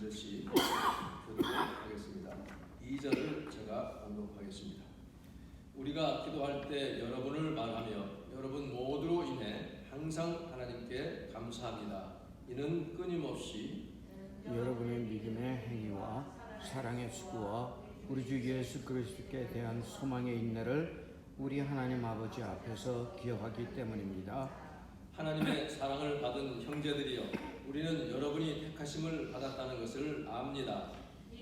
1절씩 교독하겠습니다. 2절을 제가 공독하겠습니다. 우리가 기도할 때 여러분을 말하며 여러분 모두로 인해 항상 하나님께 감사합니다. 이는 끊임없이 여러분의 믿음의 행위와 사랑의 수고와 우리 주 예수 그리스도께 대한 소망의 인내를 우리 하나님 아버지 앞에서 기억하기 때문입니다. 하나님의 사랑을 받은 형제들이여, 우리는 여러분이 택하심을 받았다는 것을 압니다.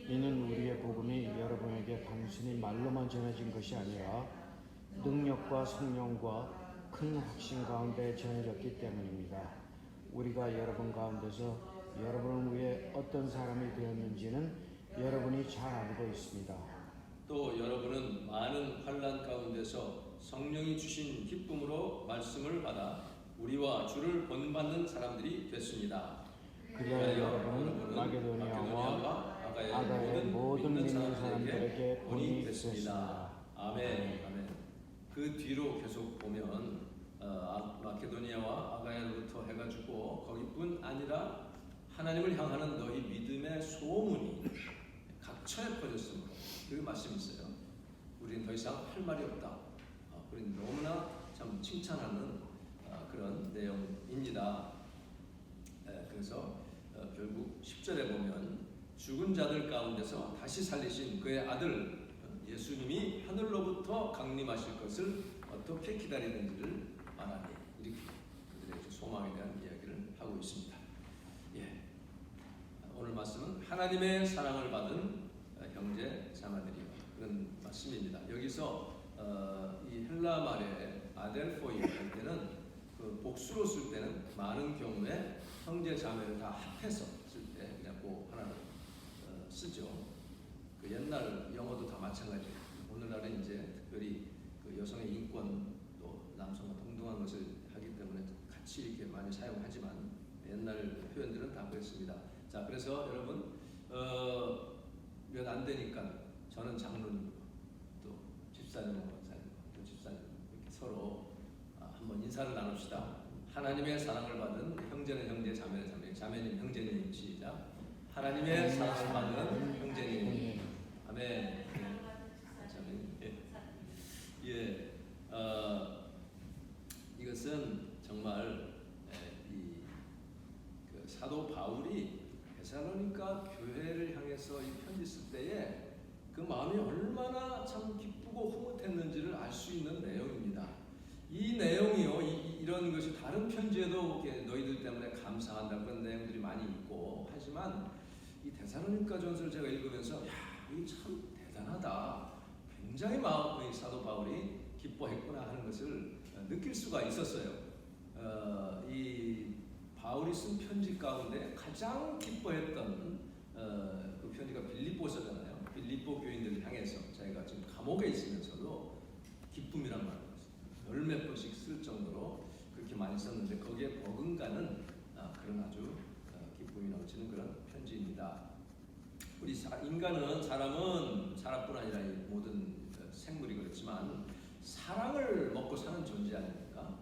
이는 우리의 복음이 여러분에게 단순히 말로만 전해진 것이 아니라 능력과 성령과 큰 확신 가운데 전해졌기 때문입니다. 우리가 여러분 가운데서 여러분을 위해 어떤 사람이 되었는지는 여러분이 잘 알고 있습니다. 또 여러분은 많은 환난 가운데서 성령이 주신 기쁨으로 말씀을 받아 우리와 주를 본받는 사람들이 됐습니다. 그리하여 여러분은 마게도니아와 아가야의 모든 믿는 사람들에게 본이 됐습니다. 아멘. 아멘. 그 뒤로 계속 보면 마케도니아와 아가야로부터 해가지고 거기뿐 아니라 하나님을 향하는 너희 믿음의 소문이 각처에 퍼졌으므로, 그 말씀이 있어요. 우리는 더 이상 할 말이 없다. 우리는 너무나 참 칭찬하는 그런 내용입니다. 그래서 결국 10절에 보면 죽은 자들 가운데서 다시 살리신 그의 아들 예수님이 하늘로부터 강림하실 것을 어떻게 기다리는지를 말하니, 이렇게 그들의 소망에 대한 이야기를 하고 있습니다. 오늘 말씀은 하나님의 사랑을 받은 형제 자매들이요, 그런 말씀입니다. 여기서 이 헬라 말의 아델포이 할 때는 그 복수로 쓸 때는 많은 경우에 형제 자매를 다 합해서 쓸 때 그냥 그 하나를 쓰죠. 그 옛날 영어도 다 마찬가지예요. 오늘날은 이제 특별히 그 여성의 인권 또 남성과 동등한 것을 하기 때문에 같이 이렇게 많이 사용하지만 옛날 표현들은 다 그랬습니다. 자, 그래서 여러분 몇 안 되니까 저는 장로님, 또 집사님, 원사님, 또 집사님 이렇게 서로 한번 인사를 나눕시다. 하나님의 사랑을 받은 형제는 형제, 자매는 자매, 자매님 형제님, 시작. 하나님의 사랑을 받은 형제님, 아멘. 이것은 정말 그 사도 바울이 데살로니가 교회를 향해서 이 편지 쓸 때에 그 마음이 얼마나 참 기쁘고 흐뭇했는지를 알 수 있는 내용입니다. 이 내용이요, 이런 것이 다른 편지에도 너희들 때문에 감사한다 그런 내용들이 많이 있고 하지만 이 데살로니가 전서를 제가 읽으면서 이게 참 대단하다, 굉장히 마음이 사도 바울이 기뻐했구나 하는 것을 느낄 수가 있었어요. 이 바울이 쓴 편지 가운데 가장 기뻐했던 그 편지가 빌립보서잖아요. 빌립보 교인들을 향해서 자기가 지금 감옥에 있으면서도 기쁨이란 말을 열몇 번씩 쓸 정도로 그렇게 많이 썼는데 거기에 버금가는 그런 아주 기쁨이 넘치는 그런 편지입니다. 우리 인간은 사람뿐 아니라 이 모든 생물이 그렇지만 사랑을 먹고 사는 존재 아닙니까?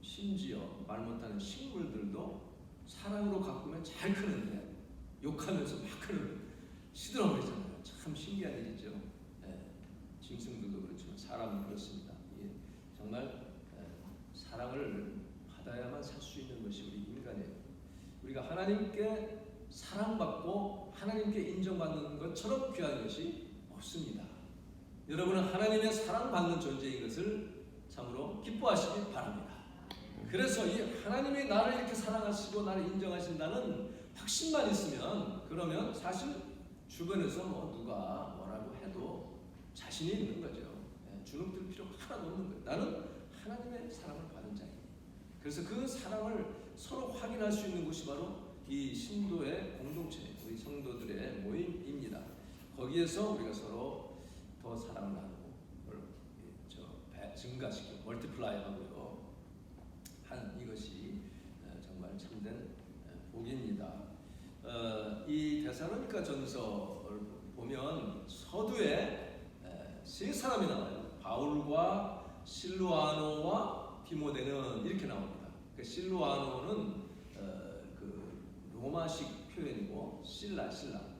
심지어 말 못하는 식물들도 사랑으로 가꾸면 잘 크는데 욕하면서 막 크는 시들어버리잖아요. 참 신기한 일이죠. 짐승들도 그렇지만 사람은 그렇습니다. 정말 사랑을 받아야만 살 수 있는 것이 우리 인간이에요. 우리가 하나님께 사랑받고 하나님께 인정받는 것처럼 귀한 것이 없습니다. 여러분은 하나님의 사랑받는 존재인 것을 참으로 기뻐하시기 바랍니다. 그래서 이 하나님이 나를 이렇게 사랑하시고 나를 인정하신다는 확신만 있으면, 그러면 사실 주변에서 누가 뭐라고 해도 자신이 있는 거죠. 주눅들 필요가 하나도 없는 거예요. 나는 하나님의 사랑을 받은 자예요. 그래서 그 사랑을 서로 확인할 수 있는 곳이 바로 이 신도의 공동체, 우리 성도들의 모임입니다. 거기에서 우리가 서로 더 사랑을 나누고 증가시키고 멀티플라이 하고요 한 이것이 정말 참된 복입니다. 이 데살로니가 전서를 보면 서두에 세 사람이 나와요. 바울과 실루아노와 디모데는 이렇게 나옵니다. 실루아노는 그 로마식 표현이고 실라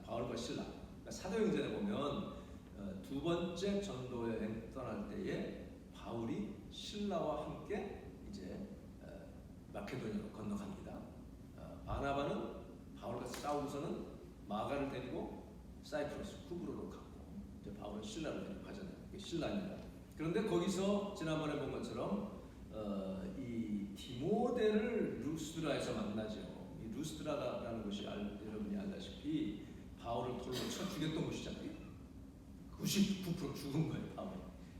바울과 실라. 그러니까 사도행전에 보면 두 번째 전도 여행 떠날 때에 바울이 신라와 함께 이제 마케도니아로 건너갑니다. 바나바는 바울과 싸우고서는 마가를 데리고 사이프러스 쿠브로로 갔고 이제 바울은 신라를 데리고 가잖아요. 그게 신라입니다. 그런데 거기서 지난번에 본 것처럼 이 디모데를 루스드라에서 만나죠. 이 루스드라라는 곳이 여러분이 알다시피 바울을 돌로 쳐 죽였던 곳이잖아요. 99% 죽은 거예요, 바울이.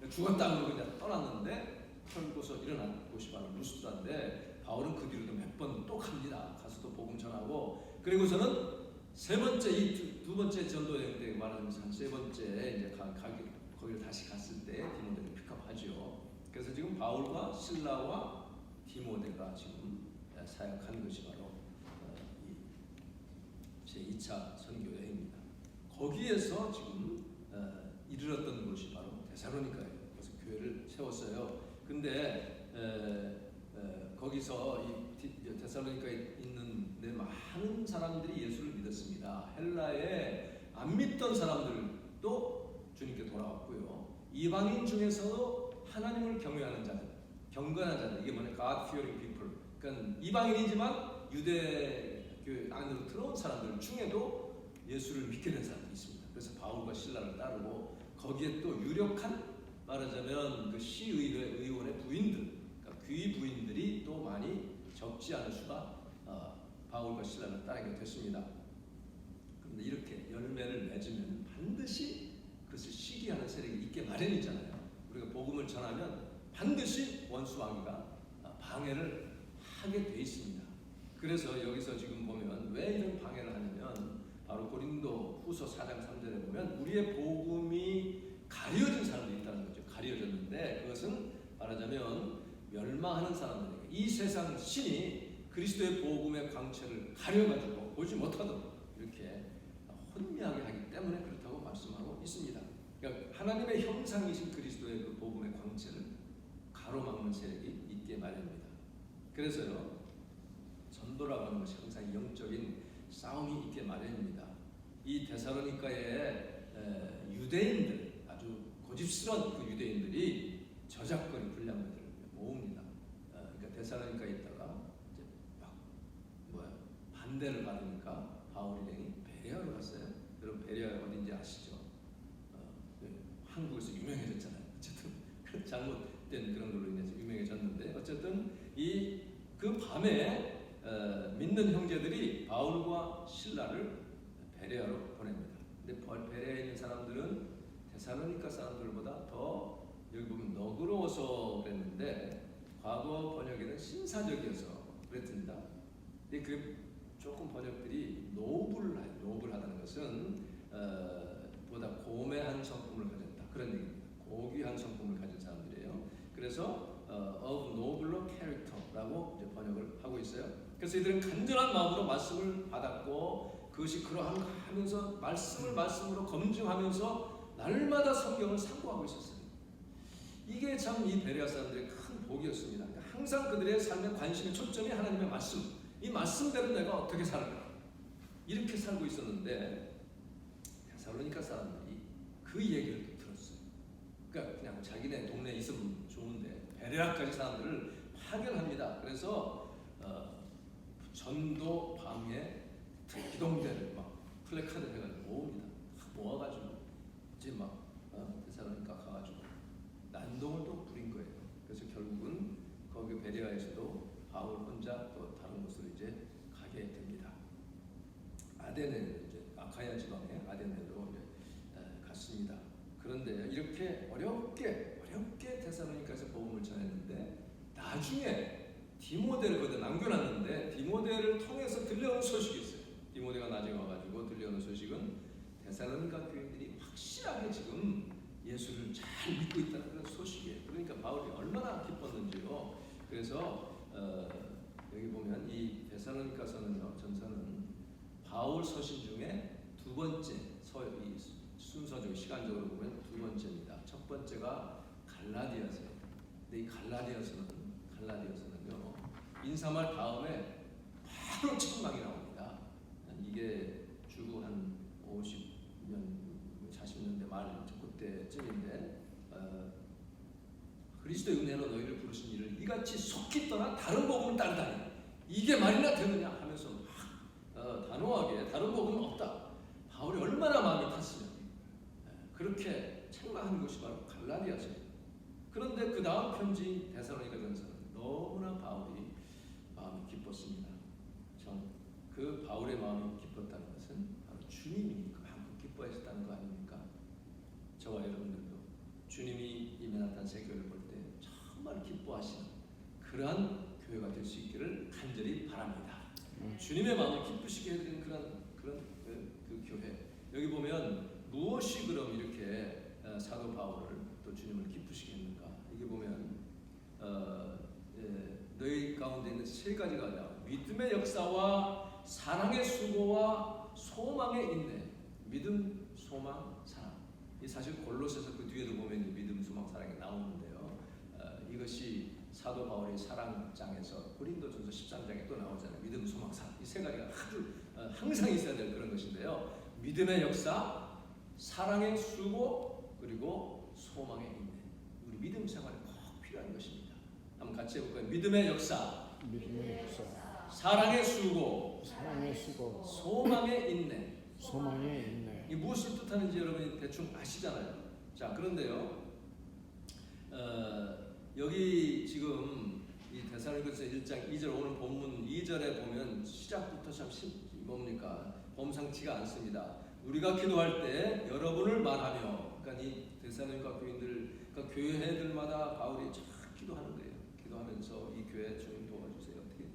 죽었다고 그냥 떠났는데 털고서 일어난 곳이 바로 루스드라인데 바울은 그 뒤로도 몇 번 또 갑니다. 가서도 복음 전하고 그리고서는 세 번째 이 두 번째 전도 여행 때 말하면서 한 세 번째 이제 거기를 다시 갔을 때 디모데를 픽업하죠. 그래서 지금 바울과 실라와 디모데가 지금 사역한 것이 바로 제 2차 선교 여행입니다. 거기에서 지금 이르렀던 곳이 바로 데살로니가예요. 그래서 교회를 세웠어요. 근데 거기서 이 데살로니가에 있는 많은 사람들이 예수를 믿었습니다. 헬라에 안 믿던 사람들도 주님께 돌아왔고요. 이방인 중에서도 하나님을 경외하는 자들, 경건한 자들, 이게 뭐냐, God fearing people. 그러니까 이방인이지만 유대교 안으로 들어온 사람들 중에도 예수를 믿게 된 사람들이 있습니다. 그래서 바울과 실라를 따르고 거기에 또 유력한 말하자면 그 시의회 의원의 부인들, 그러니까 귀 부인들이 또 많이 적지 않을 수가 바울과 실라를 따르게 됐습니다. 그런데 이렇게 열매를 맺으면 반드시 그것을 시기하는 세력이 있게 마련이잖아요. 우리가 복음을 전하면 반드시 원수 마귀가 방해를 하게 돼 있습니다. 그래서 여기서 지금 보면 왜 이런 방해를 하냐면 바로 고린도 후서 4장 3절에 보면 우리의 복음이 가려진 사람들이 있다는 거죠. 가려졌는데 그것은 말하자면 멸망하는 사람들에게 이 세상 신이 그리스도의 복음의 광채를 가려가지고 보지 못하도록 이렇게 혼미하게 하기 때문에 그렇다고 말씀하고 있습니다. 그러니까 하나님의 형상이신 그리스도의 그 복음의 광채를 가로막는 세력이 있게 마련입니다. 그래서요, 전도라고 하는 것이 항상 영적인 싸움이 있게 마련입니다. 이 데살로니가의 유대인들, 아주 고집스러운 그 유대인들이 저작거리 불량자들을 모읍니다. 그러니까 데살로니가에 있다가 이제 막 반대를 받으니까 바울이 베레아로 갔어요. 여러분 베레아가 어딘지 아시죠? 한국에서 유명해졌잖아요. 어쨌든 잘못된 그런 걸로 인해서 유명해졌는데 어쨌든 그 밤에 믿는 형제들이 바울과 실라를 베레아로 보냅니다. 근데 베레아에 있는 사람들은 데살로니가 사람들보다 더 여기 보면 너그러워서 그랬는데 과거 번역에는 신사적이어서 그랬습니다. 근데 그 조금 번역들이 노블하다는 것은 보다 고매한 성품을 가졌다 그런 얘기입니다. 고귀한 성품을 가진 사람들이에요. 그래서 of nobler character라고 이제 번역을 하고 있어요. 그래서 이들은 간절한 마음으로 말씀을 받았고 그것이 그러한가 하면서 말씀으로 검증하면서 날마다 성경을 상고하고 있었어요. 이게 참 이 베레아 사람들의 큰 복이었습니다. 그러니까 항상 그들의 삶의 관심의 초점이 하나님의 말씀, 이 말씀대로 내가 어떻게 살까 이렇게 살고 있었는데 데살로니가 사람들이 그 얘기를 또 들었어요. 그러니까 그냥 자기네 동네에 있으면 좋은데 베레아까지 사람들을 파견합니다. 그래서 전도 방해 기동대를 막 플래카드 해가지고 모읍니다. 모아가지고 이제 막 데살로니가 가가지고 난동을 또 부린 거예요. 그래서 결국은 거기 베레아에서도 바울 혼자 또 다른 곳으로 이제 가게 됩니다. 아데네 이제 아카야 지방의 아데네로 이제 갔습니다. 그런데 이렇게 어렵게 데살로니가에서 복음을 전했는데 나중에 디모데를 거기다 남겨놨는데 디모데를 통해서 들려오는 소식이 있어요. 디모데가 나중에 와가지고 들려오는 소식은 데살로니가 교인들이 확실하게 지금 예수를 잘 믿고 있다는 그런 소식이에요. 그러니까 바울이 얼마나 기뻤는지요. 그래서 여기 보면 이 데살로니가 전서는 바울 서신 중에 두 번째 순서적 시간적으로 보면 두 번째입니다. 첫 번째가 갈라디아서예요. 근데 이 갈라디아서는요 인사말 다음에 바로 책망이 나옵니다. 이 이게 주고 한 50년, 40년대 말 그때쯤인데 그리스도의 은혜로 너희를 부르신 이를 이같이 속히 떠나 다른 복음을 따르다니 이게 말이나 되느냐 하면서 단호하게 다른 복음은 없다. 바울이 얼마나 마음이 탔으면 그렇게 책망하는 것이 바로 갈라디아서. 그런데 그 다음 편지 데살로니가전서는 너무나 바울이 마음이 기뻤습니다. 참 그 바울의 마음이 기뻤다는 것은 바로 주님이 그만큼 기뻐하셨다는 거 아닙니까? 저와 여러분들도 주님이 이미 나타난 새 교회를 볼 때 정말 기뻐하시는 그러한 교회가 될 수 있기를 간절히 바랍니다. 주님의 마음을 기쁘시게 해드리는 그런 그 교회. 여기 보면 무엇이 그럼 이렇게 사도 바울을 또 주님을 기쁘시게 했는가? 이게 보면 너희 가운데 있는 세 가지가 아니라 믿음의 역사와 사랑의 수고와 소망의 인내. 믿음, 소망, 사랑. 이 사실 골로새서 그 뒤에도 보면 믿음, 소망, 사랑이 나오는데요. 이것이 사도 바울의 사랑장에서 고린도전서 13장에 또 나오잖아요. 믿음, 소망, 사랑. 이 세 가지가 아주 항상 있어야 될 그런 것인데요. 믿음의 역사, 사랑의 수고, 그리고 소망의 인내. 우리 믿음 생활에 꼭 필요한 것입니다. 한번 같이 해볼까요? 믿음의 역사, 사랑의 수고, 소망의 인내. 이 무엇을 뜻하는지 여러분이 대충 아시잖아요. 자, 그런데요, 여기 지금 이 데살로니가서 1장 2절 오늘 본문 2절에 보면 시작부터 참 뭡니까? 범상치가 않습니다. 우리가 기도할 때 여러분을 말하며, 그러니까 이 데살로니가 교인들, 그러니까 교회들마다 바울이 참 기도하는 거예요. 기도하면서 이 교회 주님 도와주세요. 어떻게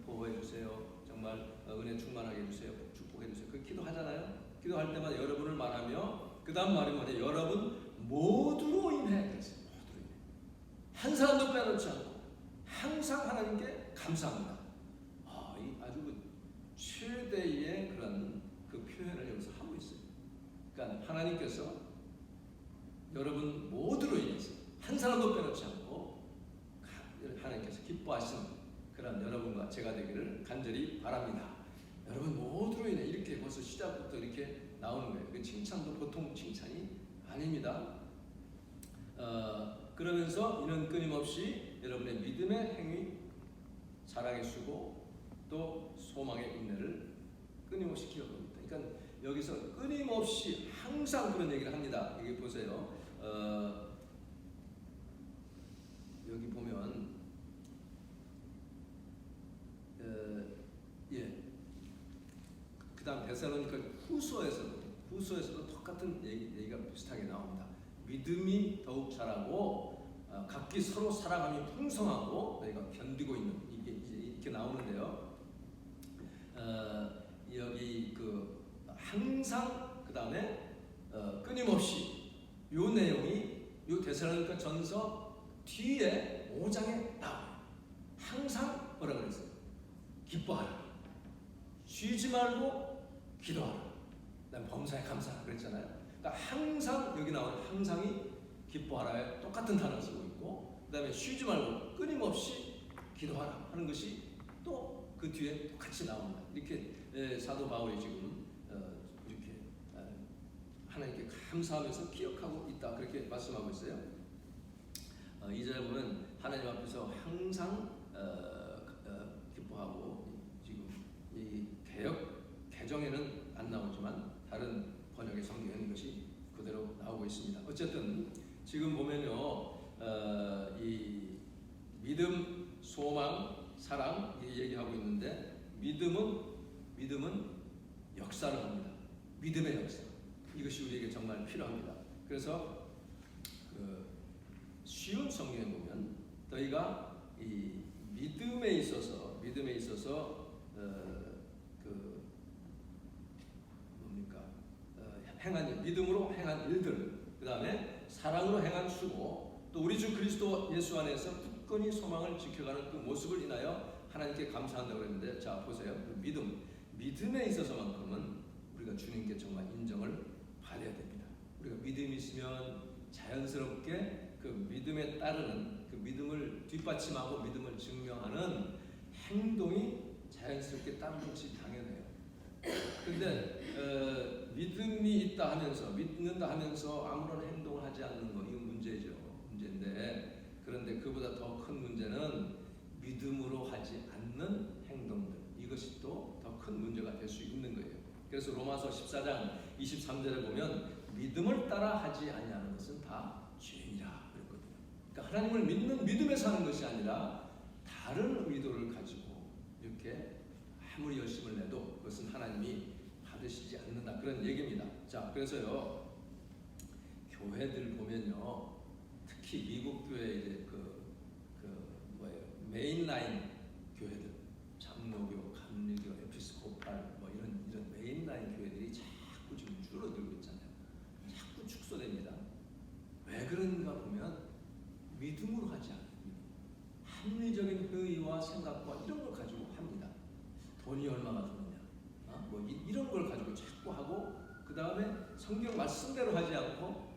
보호해 주세요. 정말 은혜 충만하게 해주세요. 축복해 주세요. 그 기도하잖아요. 기도할 때마다 여러분을 말하며 그 다음 말이 뭐냐? 여러분 모두로 인해 그랬어요. 모두로 인해 한 사람도 빼놓지 않고 항상 하나님께 감사합니다. 이 아주 그 최대의 그런 그 표현을 여기서 하고 있어요. 그러니까 하나님께서 여러분 모두로 인해서 한 사람도 빼놓지 않고 하나님께서 기뻐하시는 그런 여러분과 제가 되기를 간절히 바랍니다. 여러분 모두로 인해 이렇게 벌써 시작부터 이렇게 나오는 거예요. 그 칭찬도 보통 칭찬이 아닙니다. 그러면서 이는 끊임없이 여러분의 믿음의 행위, 사랑의 수고, 또 소망의 인내를 끊임없이 기억합니다. 그러니까 여기서 끊임없이 항상 그런 얘기를 합니다. 여기 보세요. 여기 보면 그다음 데살로니가 후서에서도 똑같은 얘기가 비슷하게 나옵니다. 믿음이 더욱 자라고 각기 서로 사랑함이 풍성하고 너희가 견디고 있는 이게 이렇게 나오는데요. 여기 그 항상 그 다음에 끊임없이 요 내용이 요 데살로니가 전서 뒤에 5장에 나와요. 항상 뭐라 그랬어요? 기뻐하라. 쉬지 말고 기도하라. 그다음 범사에 감사하라 그랬잖아요. 그러니까 항상 여기 나오는 항상이 기뻐하라에 똑같은 단어를 쓰고 있고, 그다음에 쉬지 말고 끊임없이 기도하라 하는 것이 또 그 뒤에 똑같이 나옵니다. 이렇게 사도 바울이 지금 이렇게 하나님께 감사하면서 기억하고 있다 그렇게 말씀하고 있어요. 2절에 보면 하나님 앞에서 항상 기뻐하고, 지금 이 개정에는 안 나오지만 다른 번역의 성경에는 이것이 그대로 나오고 있습니다. 어쨌든 지금 보면요, 이 믿음, 소망, 사랑 얘기하고 있는데 믿음은 역사를 합니다. 믿음의 역사. 이것이 우리에게 정말 필요합니다. 그래서 그 쉬운 성경에 보면 너희가 이 믿음에 있어서 행한 일, 믿음으로 행한 일들, 그 다음에 사랑으로 행한 수고, 또 우리 주 그리스도 예수 안에서 굳건히 소망을 지켜가는 그 모습을 인하여 하나님께 감사한다고 했는데, 자 보세요. 믿음에 있어서만큼은 우리가 주님께 정말 인정을 받아야 됩니다. 우리가 믿음이 있으면 자연스럽게 그 믿음에 따르는 그 믿음을 뒷받침하고 믿음을 증명하는 행동이 자연스럽게 따르는 것이 당연해요. 근데 믿음이 있다 하면서 믿는다 하면서 아무런 행동을 하지 않는 거 이건 문제인데 그런데 그보다 더 큰 문제는 믿음으로 하지 않는 행동들 이것이 또 더 큰 문제가 될 수 있는 거예요. 그래서 로마서 14장 23절에 보면 믿음을 따라 하지 아니하는 것은 다 죄이라 그랬거든요. 그러니까 하나님을 믿는 믿음에 사는 것이 아니라 다른 의도를 가지고 이렇게 아무리 열심을 내도 그것은 하나님이 받으시지 않는다 그런 얘기입니다. 자, 그래서요 교회들 보면요 특히 미국 교회 이제 메인라인 교회들 장로교, 감리교, 에피스코팔 뭐 이런 메인라인 교회들이 자꾸 지금 줄어들고 있잖아요. 자꾸 축소됩니다. 왜 그런가 보면 믿음으로 하지 않습니다. 합리적인 회의와 생각과 이런 걸 가지고 합니다. 돈이 얼마나 드느냐, 뭐 이런 걸 가지고 자꾸 하고 그 다음에 성경 말씀대로 하지 않고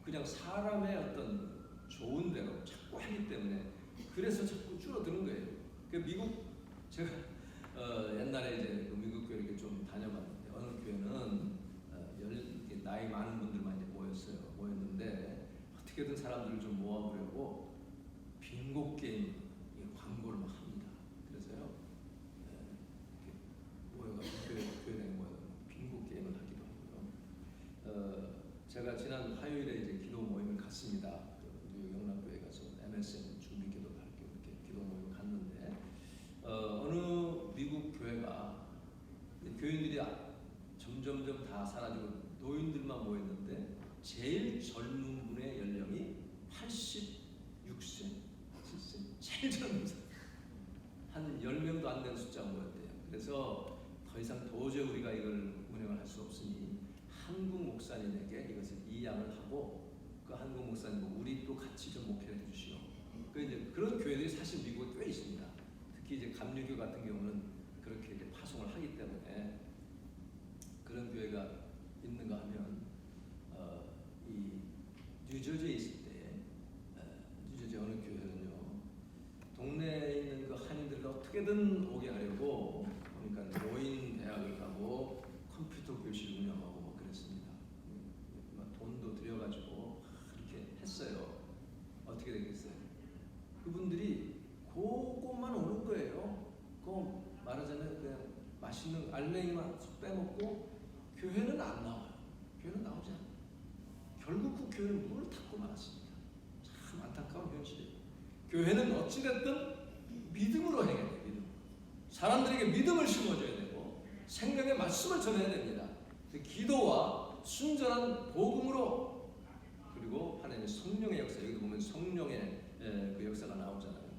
그냥 사람의 어떤 좋은 대로 자꾸 하기 때문에 그래서 자꾸 줄어드는 거예요. 그 미국 제가 옛날에 이제 미국 교회 이렇게 좀 다녀봤는데 어느 교회는 나이 많은 분들만 이제 모였는데 어떻게든 사람들을 좀 모아보려고 빙고 게임 광고를 막 합니다. 그래서요 모여가지고 교회 내 모여 빙고 게임을 하기도 하고요. 제가 지난 화요일에 이제 기도 모임을 갔습니다. 뉴욕 영락교회 가서 MSN 준비 기도를 할 겸 이렇게 기도 모임을 갔는데 어느 미국 교회가 교인들이 점점점 다 사라지고 노인들만 모였는데 제일 젊은 분의 연령이 86세, 7세, 제일 젊은 사람 한 10명도 안 되는 숫자가 모였대요. 그래서 더 이상 도저히 우리가 이걸 운영을 할 수 없으니 한국 목사님에게 이것을 이양을 하고 그 한국 목사님 우리 또 같이 좀 목회를 해주시오. 그 이제 그런 교회들이 사실 미국에 꽤 있습니다. 특히 이제 감리교 같은 경우는 그렇게 이제 파송을 하기 때문에 그런 교회가 있는가 하면 이 뉴저지에 있을 때 뉴저지 어느 교회는요 동네에 있는 그 한인들을 어떻게든 오게 하려고 그러니까 노인 대학을 가고 컴퓨터 교실 운영하고 뭐 그랬습니다. 돈도 들여가지고 그렇게 했어요. 어떻게 되겠어요? 그분들이 그것만 오는 거예요. 그 말하자면 그냥 맛있는 알맹이만 쏙 빼먹고 교회는 안 나와요. 교회는 나오지 않아요. 결국 그 교회는 물을 탔고 말았습니다. 참 안타까운 현실이에요. 교회는 어찌됐든 믿음으로 해야 돼요. 믿음. 사람들에게 믿음을 심어줘야 되고 생명의 말씀을 전해야 됩니다. 기도와 순전한 복음으로 그리고 하나님의 성령의 역사 여기도 보면 성령의 그 역사가 나오잖아요.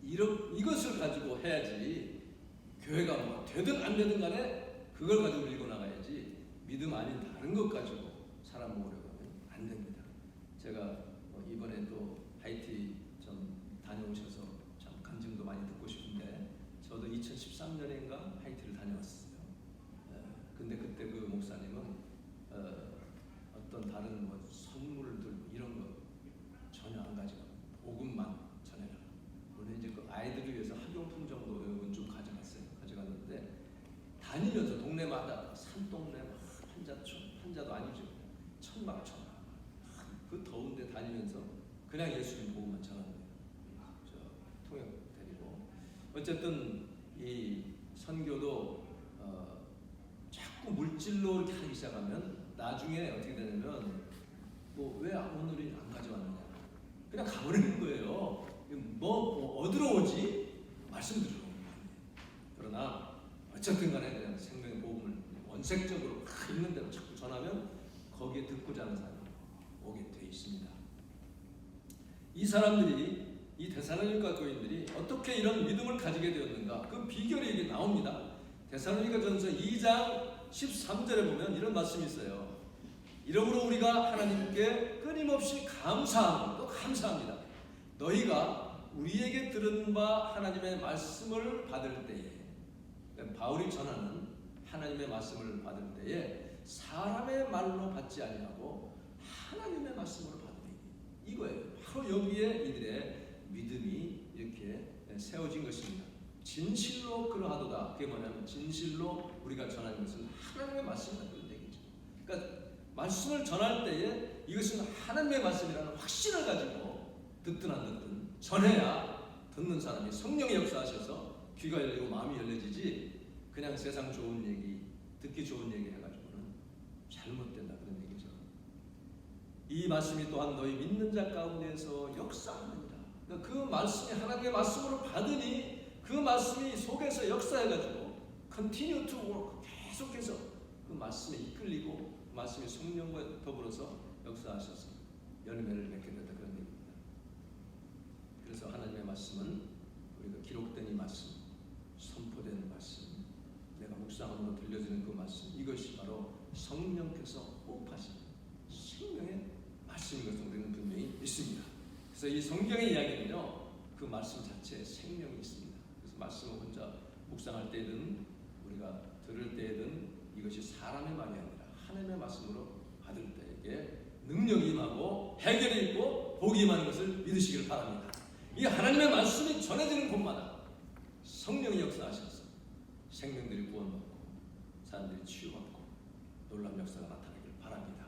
이것을 가지고 해야지 교회가 뭐 되든 안 되든 간에 그걸 가지고 밀고 나가야지 믿음 아닌 다른 것 가지고 사람 모으려고 하면 안 됩니다. 제가 이번에 또 하이티 좀 다녀오셔서 참 간증도 많이 듣고 싶은데 저도 2013년인가 하이티를 다녀왔어요. 근데 그때 그 목사님은 어떤 다른 뭐 선물들 이런 거 전혀 안 가지고 복음만 전해라. 물론 이제 그 아이들을 위해서 학용품 정도는 좀 가져갔는데 다니면서 동네마다 산동네 한자도 아니죠. 천막천 그 더운데 다니면서 그냥 예수님 복음만 전하는 거예요. 통역 데리고 어쨌든 이 선교도 자꾸 물질로 이렇게 하기 시작하면 나중에 어떻게 되냐면 뭐 왜 오늘이 안 가져왔느냐 그냥 가버리는 거예요. 뭐 얻으러 오지 말씀 들으러 오는 거예요. 그러나 어쨌든 간에 그냥 생명의 복음을 원색적으로 있는 대로 자꾸 전하면 거기에 듣고자 하는 사람이 오게 돼 있습니다. 이 사람들이 이 데살로니가 교인들이 어떻게 이런 믿음을 가지게 되었는가 그 비결이 여기 나옵니다. 데살로니가전서 2장 13절에 보면 이런 말씀이 있어요. 이러므로 우리가 하나님께 끊임없이 감사하고 또 감사합니다. 너희가 우리에게 들은 바 하나님의 말씀을 받을 때에 그러니까 바울이 전하는 하나님의 말씀을 받을 때에 사람의 말로 받지 아니하고 하나님의 말씀으로 받으니 이거예요. 바로 여기에 이들의 믿음이 이렇게 세워진 것입니다. 진실로 그러하도다. 그게 뭐냐면 진실로 우리가 전하는 것은 하나님의 말씀이다 그런 얘기죠. 그러니까 말씀을 전할 때에 이것은 하나님의 말씀이라는 확신을 가지고 듣든 안 듣든 전해야 듣는 사람이 성령의 역사하셔서 귀가 열리고 마음이 열려지지, 그냥 세상 좋은 얘기, 듣기 좋은 얘기 해가지고는 잘못된다 그런 얘기죠. 이 말씀이 또한 너희 믿는 자 가운데서 역사하느니라. 그러니까 그 말씀이 하나님의 말씀으로 받으니 그 말씀이 속에서 역사해가지고 continue to work, 계속해서 그 말씀에 이끌리고 그 말씀이 성령과 더불어서 역사하셔서 열매를 맺게 된다 그런 얘기입니다. 그래서 하나님의 말씀은 우리가 기록된 이 말씀, 선포된 말씀, 내가 묵상함으로 들려지는 그 말씀, 이것이 바로 성령께서 호흡하신 생명의 말씀인 것을 우리는 분명히 믿습니다. 그래서 이 성경의 이야기는요, 그 말씀 자체에 생명이 있습니다. 그래서 말씀을 혼자 묵상할 때든 우리가 들을 때든 이것이 사람의 말이 아니라 하나님의 말씀으로 받을 때에게 능력이 임하고 해결이 있고 복이 임하는 것을 믿으시기를 바랍니다. 이 하나님의 말씀이 전해지는 곳마다 성령이 역사하셔서 생명들이 구원받고 사람들이 치유받고 놀라운 역사가 나타나기를 바랍니다.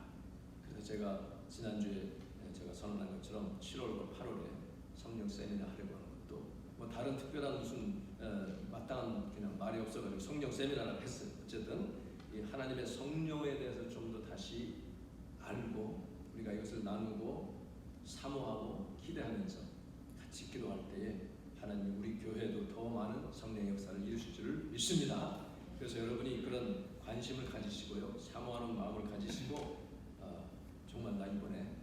그래서 제가 지난주에 제가 선언한 것처럼 7월과 8월에 성령 세미나 하려고 하는 것도 뭐 다른 특별한 무슨 마땅한 그냥 말이 없어가지고 성령 세미나라고 했어요. 어쨌든 이 하나님의 성령에 대해서 좀 더 다시 알고 우리가 이것을 나누고 사모하고 기대하면서 같이 기도할 때에 하나님 우리 교회도 더 많은 성령의 역사를 이루실 줄을 믿습니다. 그래서 여러분이 그런 관심을 가지시고요, 사모하는 마음을 가지시고 정말 나 이번에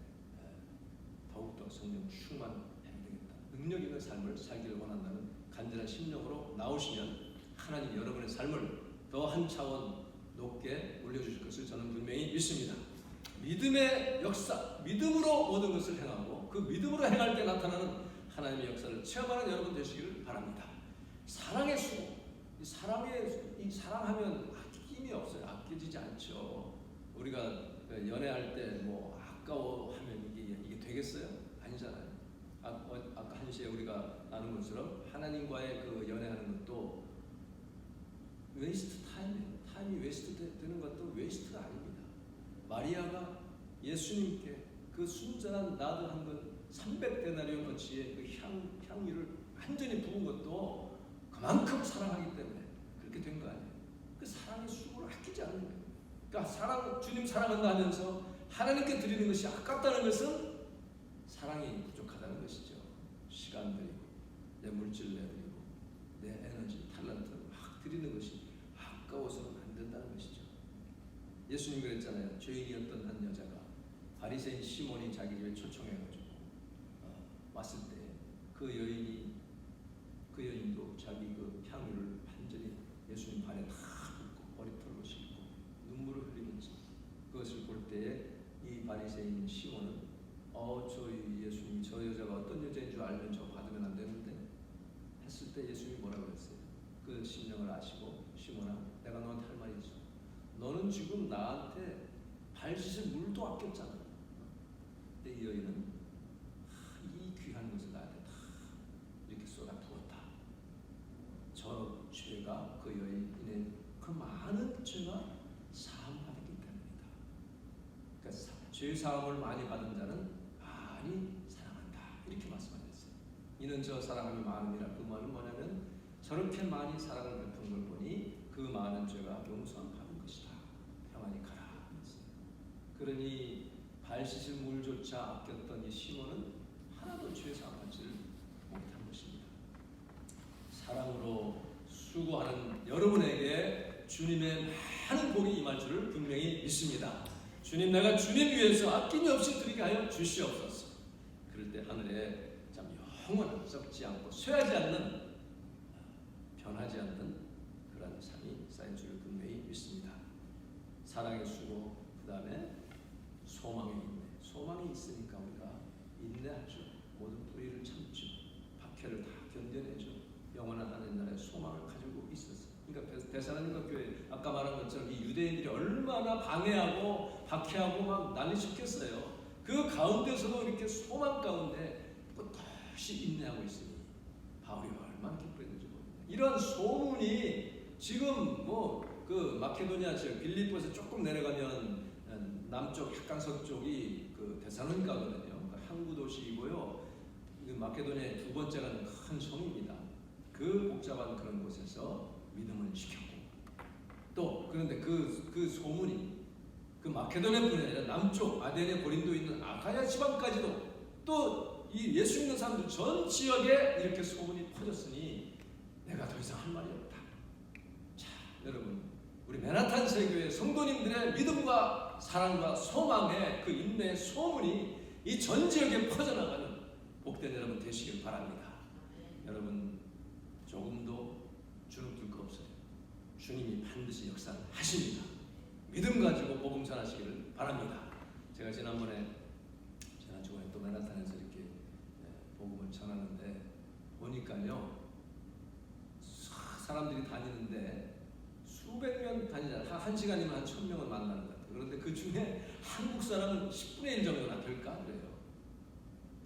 더욱더 성령 충만해야 되겠다, 능력 있는 삶을 살기를 원한다는 간절한 심령으로 나오시면 하나님 여러분의 삶을 더 한 차원 높게 올려주실 것을 저는 분명히 믿습니다. 믿음의 역사, 믿음으로 모든 것을 행하고 그 믿음으로 행할 때 나타나는 하나님의 역사를 체험하는 여러분 되시기를 바랍니다. 사랑의 수고, 이 사랑하면 아낌이 없어요. 아껴지지 않죠. 우리가 연애할 때 뭐 아까워하면 이게 되겠어요? 아니잖아요. 아까 한시에 우리가 나눈 것처럼 하나님과의 그 연애하는 것도 웨이스트 타임이에요. 타임이 웨이스트 되는 것도 웨이스트가 아닙니다. 마리아가 예수님께 그 순전한 나드 한 건 300데나리온 어치의 그 향유를 완전히 부은 것도 그만큼 사랑하기 때문에 그렇게 된 거 아니에요. 그 사랑의 수고를 아끼지 않는 거예요. 그러니까 주님 사랑한다 하면서 하나님께 드리는 것이 아깝다는 것은 사랑이 부족하다는 것이죠. 시간 드리고 내 물질 내드리고 내 에너지, 탤런트를 막 드리는 것이 아까워서는 안 된다는 것이죠. 예수님 그랬잖아요. 죄인이었던 한 여자가 바리새인 시몬이 자기 집에 초청해가지고 왔을 때 그 여인도 자기 그 향유를 완전히 예수님 발에 다 붓고 머리털로 씻고 눈물을 흘리면서 그것을 볼 때에 이 바리새인 시몬은 저희 예수님 저 여자가 어떤 여자인 줄 알면 저 받으면 안 되는데 했을 때 예수님이 뭐라고 했어요? 그 심령을 아시고 시몬아 내가 너한테 할 말이 있어. 너는 지금 나한테 발 씻을 물도 아꼈잖아. 근데 이 여인은 이 귀한 것을 나한테 다 이렇게 쏟아 부었다. 저 죄가 그 여인의 그 많은 죄가 사함받았기 때문이다. 그러니까 죄 사함을 많이 받은 자는 많이 사랑한다. 이렇게 말씀하셨어요. 이는 저 사랑함이 많음이라. 그 말은 뭐냐면 저렇게 많이 사랑을 베푼 걸 보니 그 많은 죄가 용서함 받은 것이다. 평안히 가라. 그러니 발 씻을 물조차 아꼈던 이 시몬은 하나도 죄 사함 받지를 못한 것입니다. 사랑으로 수고하는 여러분에게 주님의 많은 복이 임할 줄을 분명히 믿습니다. 주님 내가 주님 위해서 아낌이 없이 드리게 하여 주시옵소서. 그럴 때 하늘에 참 영원한 썩지 않고 쇠하지 않는 변하지 않는 그런 삶이 쌓인 줄을 분명히 믿습니다. 사랑의 수고, 그 다음에 소망의 인내. 소망이 있으니까 우리가 인내하죠. 모든 불의를 참죠. 박해를 다 견뎌내죠. 영원한 하나님 나라의 소망을 가지고 있었어요. 그러니까 데살로니가 교회 아까 말한 것처럼 이 유대인들이 얼마나 방해하고 박해하고 막 난리쳤겠어요. 그 가운데서도 이렇게 소망 가운데 끝없이 인내하고 있으니 바울이 얼마나 기뻐했는지 모릅니다. 이런 소문이 지금 뭐 그 마케도니아 저 빌립보에서 조금 내려가면 남쪽 약간 서쪽이 그 데살로니가거든요. 그러니까 항구 도시이고요. 그 마케도니아의 두 번째가 큰 성입니다. 그 복잡한 그런 곳에서 믿음을 지켰고 또 그런데 그 소문이 그 마케도니아뿐이 아니라 남쪽 아데네 고린도에 있는 아카야 지방까지도 또 이 예수 믿는 사람들 전 지역에 이렇게 소문이 퍼졌으니 내가 더 이상 할 말이 없다. 자, 여러분 우리 맨하탄 세교의 성도님들의 믿음과 사랑과 소망의 그 인내의 소문이 이 전 지역에 퍼져나가는 복된 여러분 되시길 바랍니다. 여러분 조금도 주눅들 거 없어요. 주님이 반드시 역사를 하십니다. 믿음 가지고 복음 전하시기를 바랍니다. 제가 지난번에 지난 주간에 또 맨하탄에서 이렇게 복음을 전하는데 보니까요 사람들이 다니는데 수백 명 다니잖아요. 한 시간이면 한 1000명을 만나는 것 같아요. 그런데 그 중에 한국 사람은 10분의 1 정도나 될까 그래요.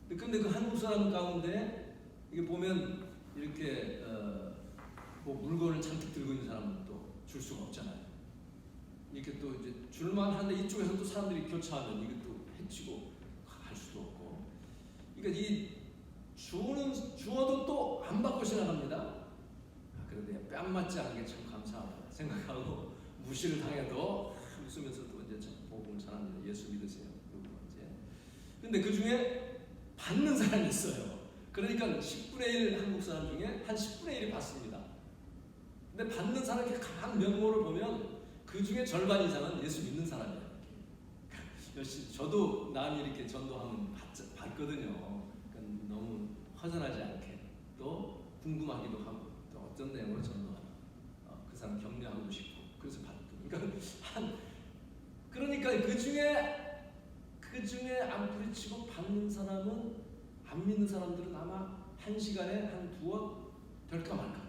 근데 그 한국 사람 가운데 이게 보면 이렇게 뭐 물건을 잔뜩 들고 있는 사람은 또 줄 수가 없잖아요. 이렇게 또 이제 줄만 하는데 이쪽에서 또 사람들이 교차하면 이것도 해치고 갈 수도 없고. 그러니까 이 주어도 또 안 받고 지나갑니다. 그런데 뺨 맞지 않은 게 참 감사하다 생각하고 무시를 당해도 웃으면서 또 이제 복음을 전합니다. 예수 믿으세요. 그리고 이제 근데 그 중에 받는 사람이 있어요. 그러니까 10분의 1 한국 사람 중에 한 10분의 1이 받습니다. 근데 받는 사람이 각 면모를 보면 그 중에 절반 이상은 예수 믿는 사람이에요. 저도 남이 이렇게 전도하면 받거든요. 그러니까 너무 허전하지 않게 또 궁금하기도 하고 또 어떤 내용으로 전도하나 그 사람 격려하고 싶고 그래서 받고 그러니까 그 중에 안 부딪히고 받는 사람은 안 믿는 사람들은 아마 한 시간에 한 2억 될까 말까 합니다.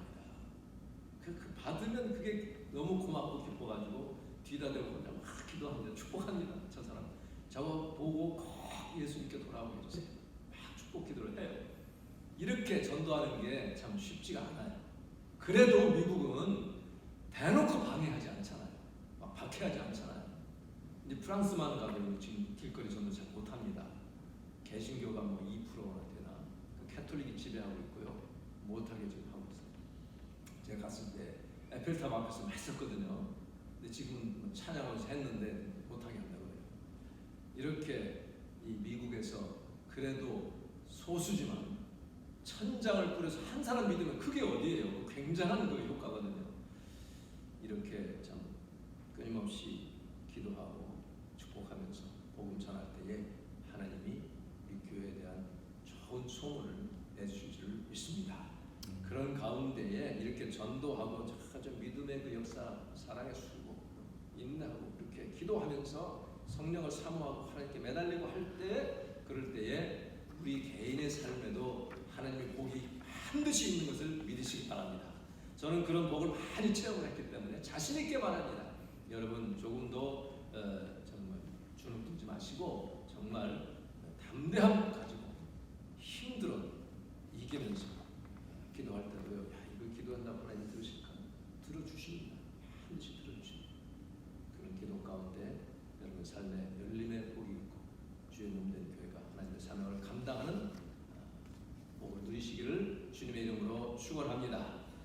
그 받으면 그게 너무 고맙고 기뻐가지고 뒤다 대고 혼자 막 기도합니다. 축복합니다. 저 사람 저거 보고 꼭 예수 믿게 돌아오게 해주세요. 막 축복 기도를 해요. 이렇게 전도하는 게 참 쉽지가 않아요. 그래도 미국은 대놓고 방해하지 않잖아요. 막 박해하지 않잖아요. 이제 프랑스만 가도 지금 길거리 전도 잘 못합니다. 개신교가 뭐 2%나 되나 그 캐톨릭이 지배하고 있고요. 못하게 지금 하고 있어요. 제가 갔을 때 에펠탑 앞에서 했었거든요. 근데 지금은 찬양을 했는데 못하게 한다고 해요. 이렇게 이 미국에서 그래도 소수지만 천장을 뿌려서 한 사람 믿으면 그게 어디예요? 굉장한 그 효과거든요. 이렇게 참 끊임없이 기도하고 축복하면서 복음 전할 때에 하나님이 우리 교회에 대한 좋은 소문을 내주실 줄 믿습니다. 그런 가운데에 이렇게 전도하고 좀 믿음의 그 역사, 사랑의 수고, 인내하고 이렇게 기도하면서 성령을 사모하고 하나님께 매달리고 할 때, 그럴 때에 우리 개인의 삶에도 하나님의 복이 반드시 있는 것을 믿으시기 바랍니다. 저는 그런 복을 많이 체험을 했기 때문에 자신 있게 말합니다. 여러분 조금도 정말 주눅 들지 마시고 정말 담대함 가지고 힘들어 이기면서 기도할 때도요. 야, 이거 기도한다고 하나님 들으실까? 들어주십니다. 반드시 들어주십니다. 그런 기도 가운데 여러분 삶에 열림의 복이 있고 주의 몸된 교회가 하나님의 사명을 감당하는 복을 누리시기를 주님의 이름으로 축원합니다.